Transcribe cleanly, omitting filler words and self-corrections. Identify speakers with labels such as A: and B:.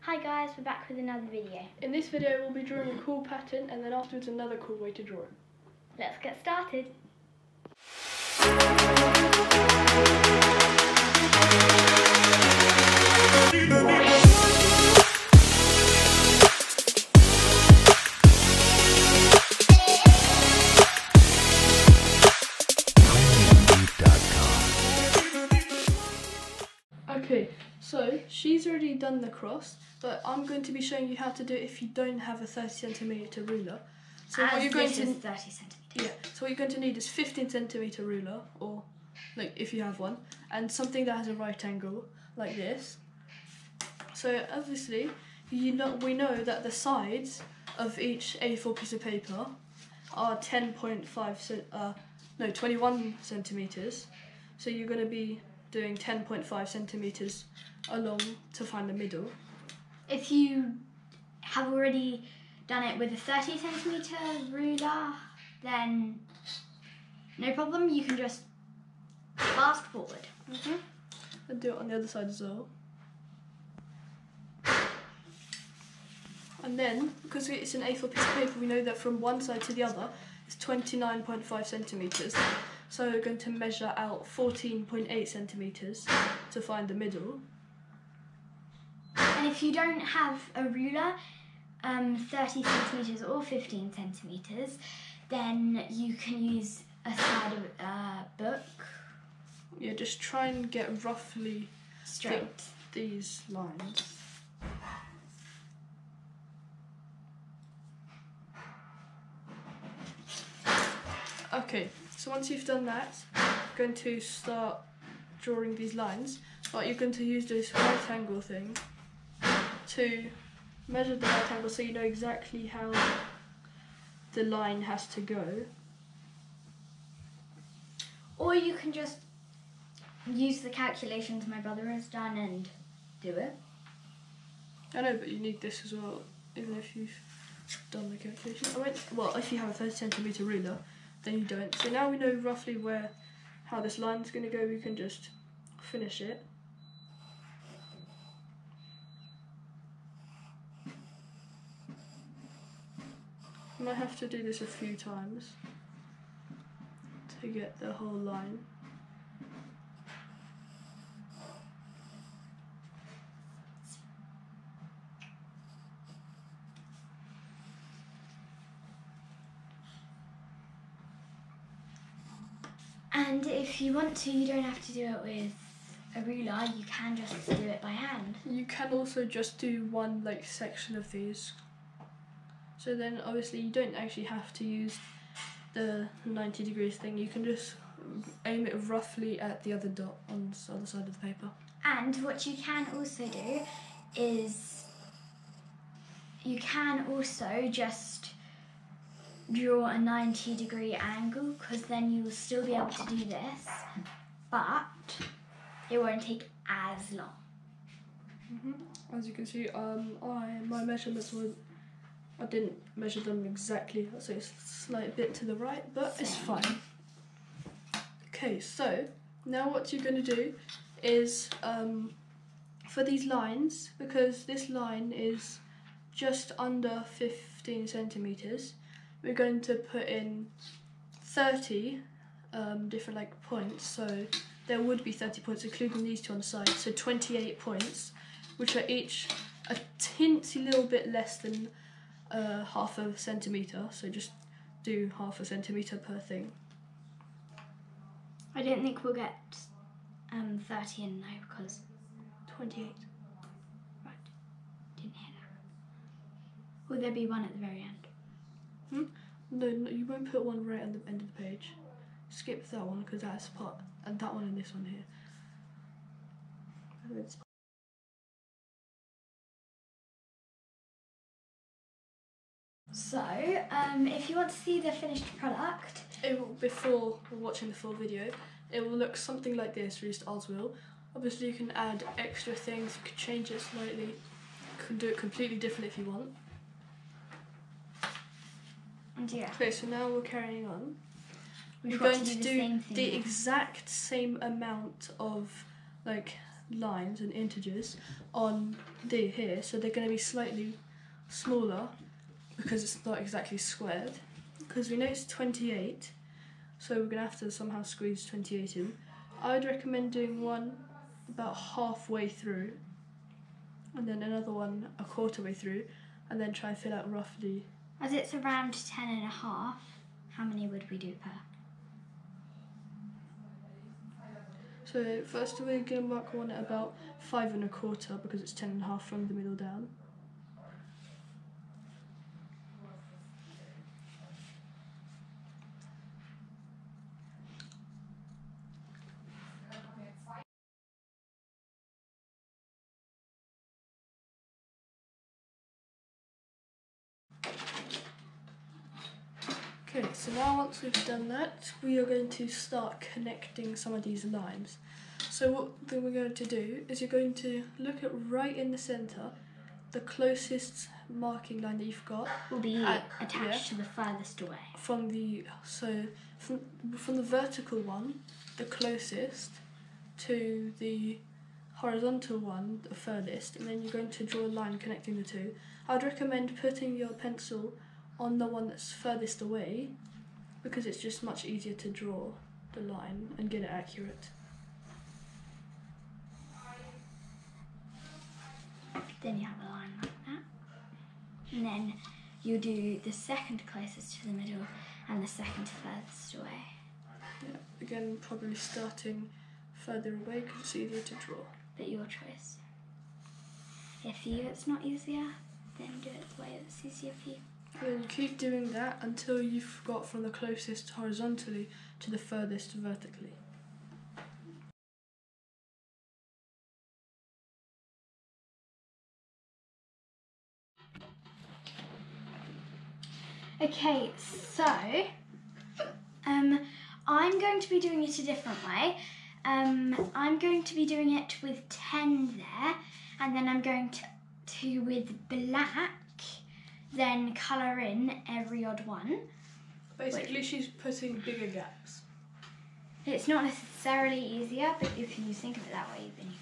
A: Hi guys, we're back with another video.
B: In this video we'll be drawing a cool pattern and then afterwards another cool way to draw it.
A: Let's get started.
B: Okay, so she's already done the cross, but I'm going to be showing you how to do it if you don't have a 30cm ruler. So what you're going to
A: 30 centimeters.
B: Yeah. So what you're going to need is 15cm ruler, or like if you have one, and something that has a right angle like this. So obviously, we know that the sides of each A4 piece of paper are 21 centimeters. So you're going to be doing 10.5 centimeters along to find the middle.
A: If you have already done it with a 30cm ruler, then no problem, you can just fast forward.
B: And do it on the other side as well. And then, because it's an A4 piece of paper, we know that from one side to the other is 29.5 centimeters. So we're going to measure out 14.8 centimeters to find the middle.
A: And if you don't have a ruler, 30 centimeters or 15 centimeters, then you can use a side of a book.
B: Yeah, just try and get roughly
A: Straight.
B: these lines. Okay, so once you've done that, you're going to start drawing these lines, but you're going to use this right angle thing to measure the right angle so you know exactly how the line has to go.
A: Or you can just use the calculations my brother has done and do it.
B: I know, but you need this as well, even if you've done the calculation. Well, if you have a 30cm ruler, then you don't. So now we know roughly how this line's going to go, we can just finish it. I might have to do this a few times to get the whole line.
A: And if you want to, you don't have to do it with a ruler, you can just do it by hand.
B: You can also just do one section of these. So then obviously you don't actually have to use the 90 degrees thing, you can just aim it roughly at the other dot on the other side of the paper.
A: And what you can also do is you can also just draw a 90-degree angle, because then you will still be able to do this, but it won't take as long.
B: As you can see, my measurements were, I didn't measure them exactly, so it's a slight bit to the right, but it's fine. Okay, so now what you're going to do is, for these lines, because this line is just under 15 centimeters, we're going to put in 30 different points, so there would be 30 points including these two on the side, so 28 points, which are each a teensy little bit less than half a centimetre, so just do half a centimetre per thing.
A: I don't think we'll get 30 in though, because
B: 28.
A: right, didn't hear that. Will there be one at the very end?
B: No, you won't put one right at the end of the page. Skip that one because that's part, and that one and this one here.
A: So, if you want to see the finished product,
B: Before watching the full video, it will look something like this, released Oswell. Obviously you can add extra things, you can change it slightly, you can do it completely different if you want.
A: and yeah,
B: Okay, so now we're carrying on.
A: we've
B: We're
A: got
B: going to
A: the
B: do
A: same thing.
B: the exact same amount of lines and integers on D here, so they're going to be slightly smaller because it's not exactly squared. Because we know it's 28, so we're going to have to somehow squeeze 28 in. I would recommend doing one about halfway through, and then another one a quarter way through, and then try and fill out roughly.
A: As it's around 10.5, how many would we do per?
B: So first we're going to mark one at about 5 1/4 because it's 10.5 from the middle down. Okay, so now once we've done that, we are going to start connecting some of these lines. So what then we're going to do is you're going to look at right in the centre, the closest marking line that you've got
A: Will be attached to the furthest away.
B: from the from the vertical one, the closest, to the horizontal one, the furthest, and then you're going to draw a line connecting the two. I'd recommend putting your pencil on the one that's furthest away because it's just much easier to draw the line and get it accurate.
A: Then you have a line like that. And then you do the second closest to the middle and the second furthest away.
B: Yeah, again, probably starting further away because it's easier to draw.
A: But your choice. If for you it's not easier, then do it the way that's easier for you.
B: Then keep doing that until you've got from the closest horizontally to the furthest vertically.
A: Okay, so I'm going to be doing it a different way. I'm going to be doing it with 10 there, and then I'm going to with black, then colour in every odd one.
B: Basically, she's putting bigger gaps.
A: It's not necessarily easier, but if you think of it that way, then you